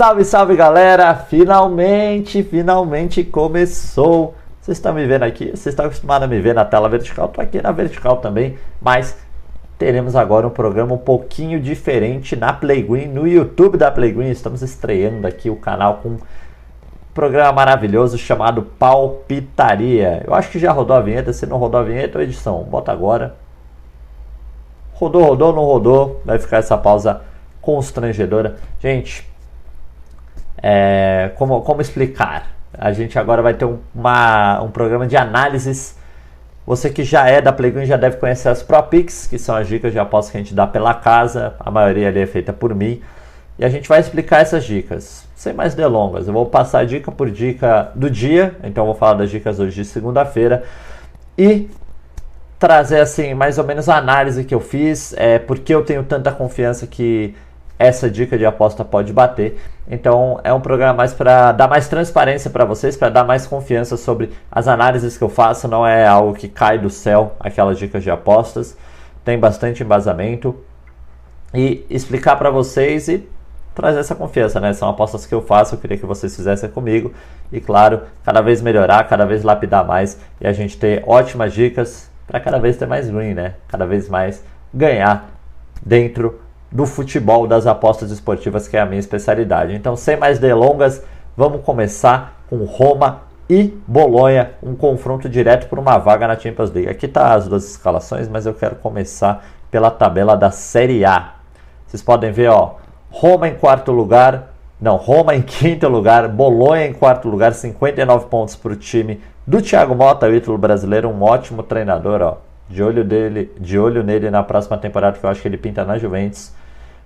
Salve, salve galera! Finalmente começou! Vocês estão me vendo aqui? Vocês estão acostumados a me ver na tela vertical? Estou aqui na vertical também, mas teremos agora um programa um pouquinho diferente na Playgreen, no YouTube da Playgreen. Estamos estreando aqui o canal com um programa maravilhoso chamado Palpitaria. Eu acho que já rodou a vinheta. Se não rodou a vinheta, edição, bota agora. Rodou, não rodou, vai ficar essa pausa constrangedora. Gente, como explicar? A gente agora vai ter um programa de análises. Você que já é da Playgreen já deve conhecer as Pro Picks, que são as dicas de aposta que a gente dá pela casa. A maioria ali é feita por mim. E a gente vai explicar essas dicas, sem mais delongas. Eu vou passar dica por dica do dia. Então eu vou falar das dicas hoje de segunda-feira. E trazer assim mais ou menos a análise que eu fiz, porque eu tenho tanta confiança que essa dica de aposta pode bater. Então é um programa mais para dar mais transparência para vocês, para dar mais confiança sobre as análises que eu faço. Não é algo que cai do céu, aquelas dicas de apostas. Tem bastante embasamento e explicar para vocês e trazer essa confiança, né? São apostas que eu faço, eu queria que vocês fizessem comigo e claro, cada vez melhorar, cada vez lapidar mais e a gente ter ótimas dicas para cada vez ter mais green, né? Cada vez mais ganhar dentro do futebol, das apostas esportivas, que é a minha especialidade. Então, sem mais delongas, vamos começar com Roma e Bolonha, um confronto direto por uma vaga na Champions League. Aqui tá as duas escalações, mas eu quero começar pela tabela da Série A. Vocês podem ver, ó, Roma em quinto lugar, Bolonha em quarto lugar, 59 pontos para o time do Thiago Motta, o ídolo brasileiro, um ótimo treinador, ó. De olho nele na próxima temporada, que eu acho que ele pinta na Juventus.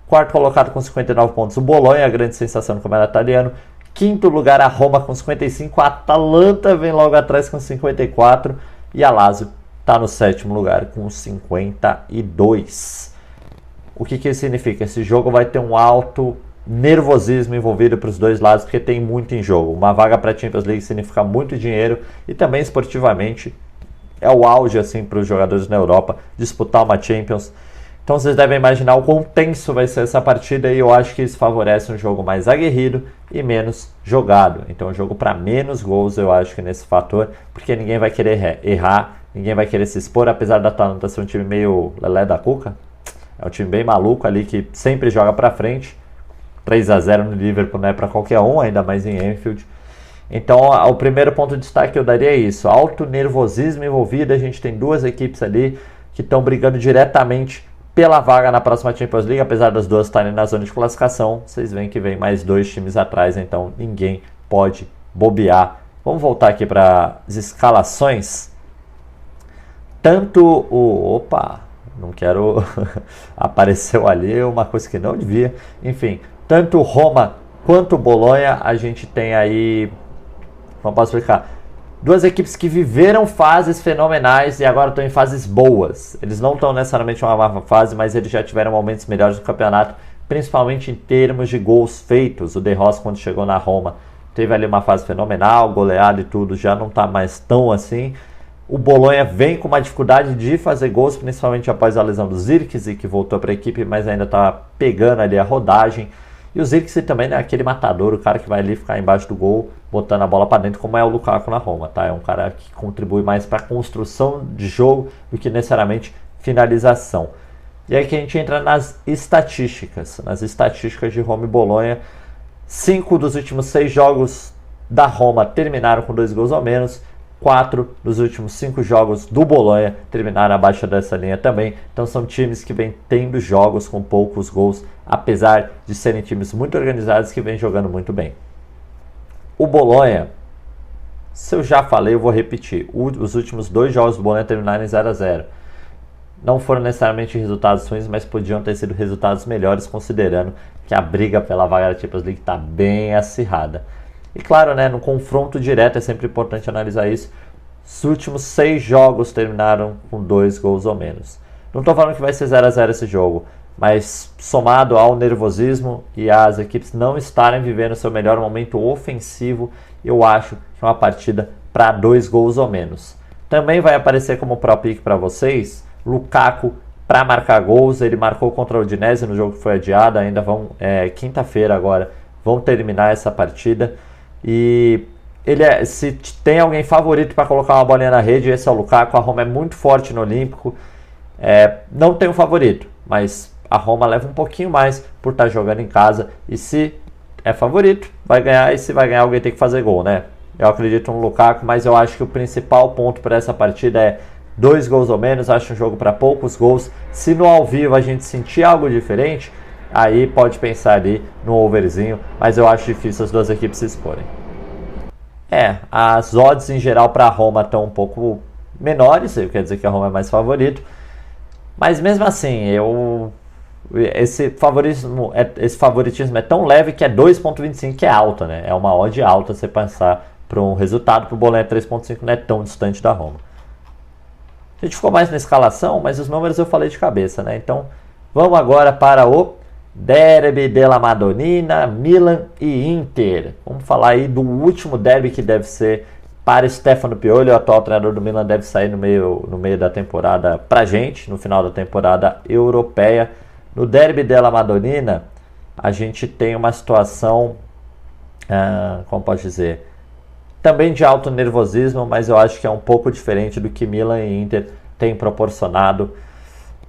Quarto colocado com 59 pontos, o Bolonha, a grande sensação no campeonato italiano. Quinto lugar, a Roma com 55, a Atalanta vem logo atrás com 54 e a Lazio está no sétimo lugar com 52. O que isso significa? Esse jogo vai ter um alto nervosismo envolvido para os dois lados, porque tem muito em jogo. Uma vaga para a Champions League significa muito dinheiro e também esportivamente é o auge assim, para os jogadores na Europa disputar uma Champions. Então vocês devem imaginar o quão tenso vai ser essa partida e eu acho que isso favorece um jogo mais aguerrido e menos jogado. Então um jogo para menos gols, eu acho que nesse fator, porque ninguém vai querer errar, ninguém vai querer se expor, apesar da Atalanta ser um time meio lelé da cuca. É um time bem maluco ali que sempre joga para frente. 3-0 no Liverpool não é para qualquer um, ainda mais em Anfield. Então o primeiro ponto de destaque que eu daria é isso, alto nervosismo envolvido. A gente tem duas equipes ali que estão brigando diretamente pela vaga na próxima Champions League, apesar das duas estarem na zona de classificação. Vocês veem que vem mais dois times atrás, então ninguém pode bobear. Vamos voltar aqui para as escalações. Não quero... Apareceu ali uma coisa que não devia. Enfim, tanto Roma quanto Bolonha, a gente tem aí... Como posso explicar? Duas equipes que viveram fases fenomenais e agora estão em fases boas. Eles não estão necessariamente em uma má fase, mas eles já tiveram momentos melhores no campeonato, principalmente em termos de gols feitos. O De Rossi, quando chegou na Roma, teve ali uma fase fenomenal, goleado e tudo, já não está mais tão assim. O Bolonha vem com uma dificuldade de fazer gols, principalmente após a lesão do Zirkzee, que voltou para a equipe, mas ainda está pegando ali a rodagem. E o Zirkzee também é aquele matador, o cara que vai ali ficar embaixo do gol, botando a bola para dentro, como é o Lukaku na Roma, tá? É um cara que contribui mais para a construção de jogo do que necessariamente finalização. E aí que a gente entra nas estatísticas de Roma e Bolonha. 5 dos últimos 6 jogos da Roma terminaram com 2 gols ou menos. 4 dos últimos 5 jogos do Bolonha terminaram abaixo dessa linha também. Então são times que vêm tendo jogos com poucos gols, apesar de serem times muito organizados que vêm jogando muito bem. O Bolonha, se eu já falei, eu vou repetir. Os últimos 2 jogos do Bolonha terminaram em 0-0. Não foram necessariamente resultados ruins, mas podiam ter sido resultados melhores, considerando que a briga pela vaga da Champions League está bem acirrada. E claro, né, no confronto direto é sempre importante analisar isso. Os últimos 6 jogos terminaram com 2 gols ou menos. Não estou falando que vai ser 0-0 esse jogo, mas somado ao nervosismo e às equipes não estarem vivendo seu melhor momento ofensivo, eu acho que é uma partida para 2 gols ou menos. Também vai aparecer como pro pick para vocês, Lukaku para marcar gols. Ele marcou contra o Udinese no jogo que foi adiado, ainda vão quinta-feira agora vão terminar essa partida. E se tem alguém favorito para colocar uma bolinha na rede, esse é o Lukaku. A Roma é muito forte no Olímpico. Não tem um favorito, mas a Roma leva um pouquinho mais por estar jogando em casa. E se é favorito, vai ganhar. E se vai ganhar, alguém tem que fazer gol, né? Eu acredito no Lukaku, mas eu acho que o principal ponto para essa partida é 2 gols ou menos. Acho um jogo para poucos gols. Se no ao vivo a gente sentir algo diferente, aí pode pensar ali no overzinho, mas eu acho difícil as duas equipes se exporem. As odds em geral para a Roma estão um pouco menores, quer dizer que a Roma é mais favorito, mas mesmo assim, esse favoritismo é tão leve que é 2.25, que é alta, né? É uma odd alta você pensar para um resultado, para o Bolonha 3.5 não é tão distante da Roma. A gente ficou mais na escalação, mas os números eu falei de cabeça, né? Então, vamos agora para o Derby della Madonnina, Milan e Inter. Vamos falar aí do último derby que deve ser para Stefano Pioli, o atual treinador do Milan, deve sair no meio da temporada pra gente, no final da temporada europeia. No Derby della Madonnina, a gente tem uma situação, como posso dizer, também de alto nervosismo, mas eu acho que é um pouco diferente do que Milan e Inter têm proporcionado,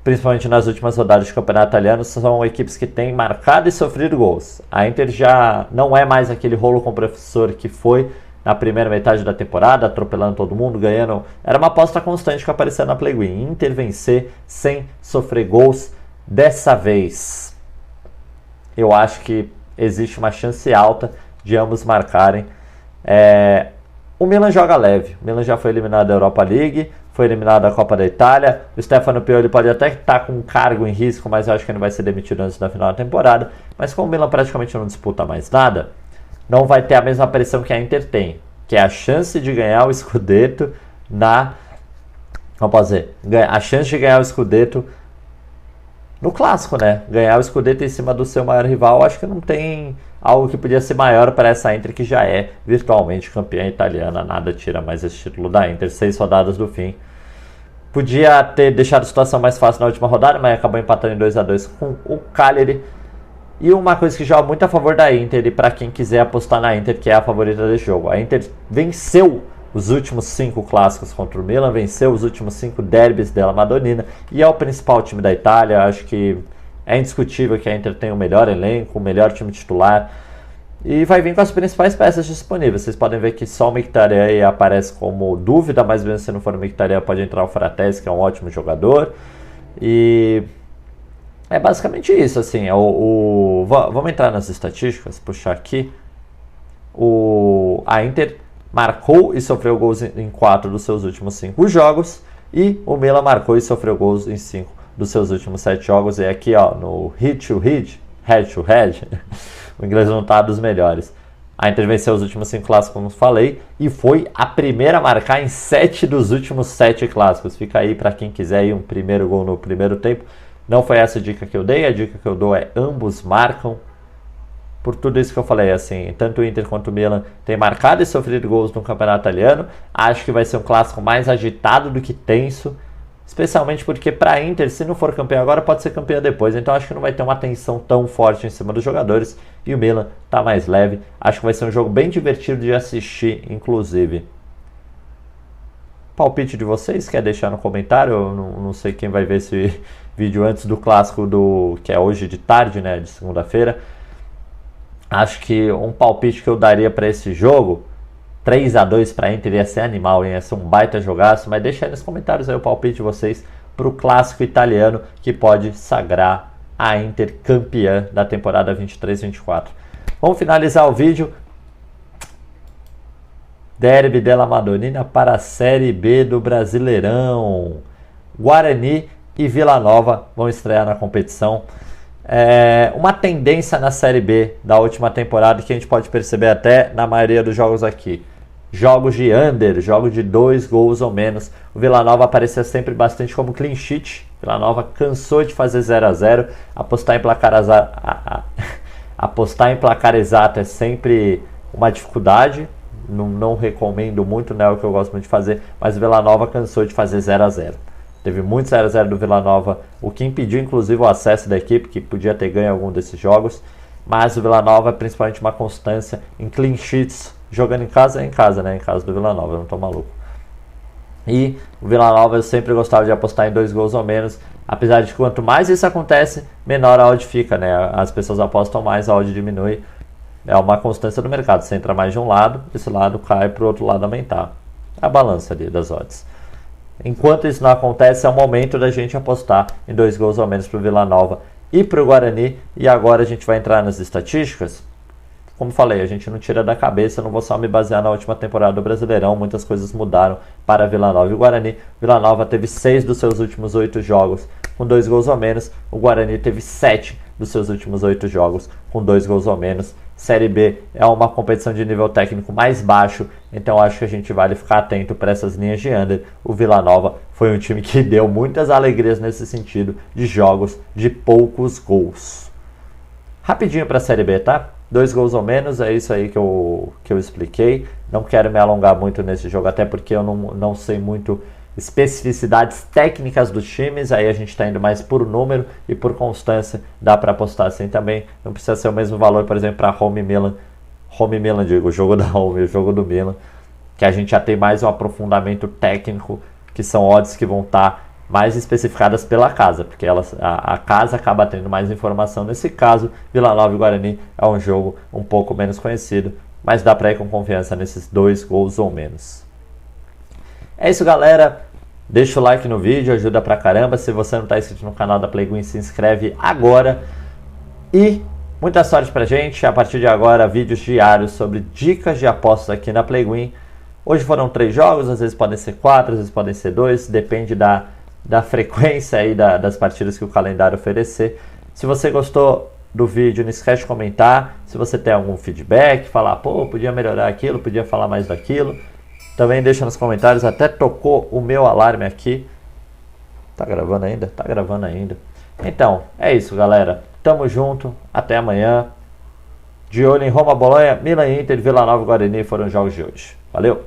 principalmente nas últimas rodadas de campeonato italiano. São equipes que têm marcado e sofrido gols. A Inter já não é mais aquele rolo compressor que foi na primeira metade da temporada, atropelando todo mundo, ganhando. Era uma aposta constante que aparecia na Playguin. Inter vencer sem sofrer gols dessa vez. Eu acho que existe uma chance alta de ambos marcarem. O Milan joga leve. O Milan já foi eliminado da Europa League, foi eliminado da Copa da Itália. O Stefano Pioli pode até estar com um cargo em risco, mas eu acho que ele vai ser demitido antes da final da temporada. Mas como o Milan praticamente não disputa mais nada, não vai ter a mesma pressão que a Inter tem, que é a chance de ganhar o Scudetto a chance de ganhar o Scudetto no clássico, né? Ganhar o Scudetto em cima do seu maior rival, acho que não tem algo que podia ser maior para essa Inter, que já é virtualmente campeã italiana. Nada tira mais esse título da Inter, 6 rodadas do fim. Podia ter deixado a situação mais fácil na última rodada, mas acabou empatando em 2-2 com o Cagliari. E uma coisa que joga muito a favor da Inter, e para quem quiser apostar na Inter, que é a favorita desse jogo, a Inter venceu os últimos 5 clássicos contra o Milan, venceu os últimos 5 derbys della Madonnina, e é o principal time da Itália. Acho que é indiscutível que a Inter tem o melhor elenco, o melhor time titular, e vai vir com as principais peças disponíveis. Vocês podem ver que só o Mkhitaryan aparece como dúvida, mas mesmo se não for o Mkhitaryan, pode entrar o Frattesi, que é um ótimo jogador. E é basicamente isso, assim. Vamos entrar nas estatísticas, puxar aqui. A Inter marcou e sofreu gols em 4 dos seus últimos 5 jogos, e o Milan marcou e sofreu gols em 5 dos seus últimos 7 jogos. E aqui, no head-to-head, o inglês não está dos melhores. A Inter venceu os últimos 5 clássicos, como falei, e foi a primeira a marcar em 7 dos últimos 7 clássicos. Fica aí para quem quiser ir um primeiro gol no primeiro tempo. Não foi essa a dica que eu dei, a dica que eu dou é ambos marcam. Por tudo isso que eu falei, assim, tanto o Inter quanto o Milan têm marcado e sofrido gols no campeonato italiano. Acho que vai ser um clássico mais agitado do que tenso, especialmente porque para a Inter, se não for campeão agora, pode ser campeão depois. Então acho que não vai ter uma tensão tão forte em cima dos jogadores, e o Milan está mais leve. Acho que vai ser um jogo bem divertido de assistir, inclusive. Palpite de vocês, quer deixar no comentário? Eu não sei quem vai ver esse vídeo antes do clássico, que é hoje de tarde, né, de segunda-feira. Acho que um palpite que eu daria para esse jogo, 3-2 para a Inter, ia ser animal, ia ser um baita jogaço. Mas deixa aí nos comentários aí o palpite de vocês para o clássico italiano, que pode sagrar a Inter campeã da temporada 23-24. Vamos finalizar o vídeo. Derby della Madonnina para a Série B do Brasileirão. Guarani e Vila Nova vão estrear na competição. Uma tendência na Série B da última temporada que a gente pode perceber até na maioria dos jogos aqui. Jogos de under, jogos de 2 gols ou menos. O Vila Nova aparecia sempre bastante como clean sheet. O Vila Nova cansou de fazer 0-0. Apostar em placar exato é sempre uma dificuldade. Não recomendo muito, não é o que eu gosto muito de fazer. Mas o Vila Nova cansou de fazer 0-0. Teve muito 0-0 do Vila Nova, o que impediu inclusive o acesso da equipe, que podia ter ganho algum desses jogos. mas o Vila Nova é principalmente uma constância em clean sheets, jogando em casa, né? Em casa do Vila Nova, eu não tô maluco. E o Vila Nova eu sempre gostava de apostar em 2 gols ou menos, apesar de que quanto mais isso acontece, menor a odd fica, né? As pessoas apostam mais, a odd diminui. É uma constância do mercado. Você entra mais de um lado, esse lado cai para o outro lado aumentar. A balança ali das odds. Enquanto isso não acontece, é o momento da gente apostar em 2 gols ou menos para o Vila Nova e para o Guarani. E agora a gente vai entrar nas estatísticas. Como falei, a gente não tira da cabeça, eu não vou só me basear na última temporada do Brasileirão, muitas coisas mudaram para Vila Nova e o Guarani. Vila Nova teve 6 dos seus últimos 8 jogos com 2 gols ou menos, o Guarani teve 7 dos seus últimos 8 jogos com 2 gols ou menos. Série B é uma competição de nível técnico mais baixo, então acho que a gente vale ficar atento para essas linhas de under. O Vila Nova foi um time que deu muitas alegrias nesse sentido de jogos de poucos gols. Rapidinho para a Série B, tá? 2 gols ou menos, é isso aí que eu expliquei. Não quero me alongar muito nesse jogo, até porque eu não sei muito especificidades técnicas dos times. Aí a gente está indo mais por número e por constância. Dá para apostar assim também. Não precisa ser o mesmo valor, por exemplo, para Home Milan, o jogo da Home, o jogo do Milan, que a gente já tem mais um aprofundamento técnico, que são odds que vão estar mais especificadas pela casa, porque a casa acaba tendo mais informação. Nesse caso, Vila Nova e Guarani é um jogo um pouco menos conhecido, mas dá para ir com confiança nesses 2 gols ou menos. É isso, galera. Deixa o like no vídeo, ajuda pra caramba. Se você não está inscrito no canal da PlayGuin, se inscreve agora. E muita sorte pra gente. A partir de agora, vídeos diários sobre dicas de apostas aqui na PlayGuin. Hoje foram 3 jogos, às vezes podem ser 4, às vezes podem ser 2, depende da frequência aí das partidas que o calendário oferecer. Se você gostou do vídeo, não esquece de comentar. Se você tem algum feedback, falar, pô, podia melhorar aquilo, podia falar mais daquilo, também deixa nos comentários. Até tocou o meu alarme aqui. Tá gravando ainda? Tá gravando ainda. Então, é isso, galera. Tamo junto, até amanhã. De olho em Roma, Bolonha, Milan, Inter, Vila Nova e Guarani foram os jogos de hoje. Valeu!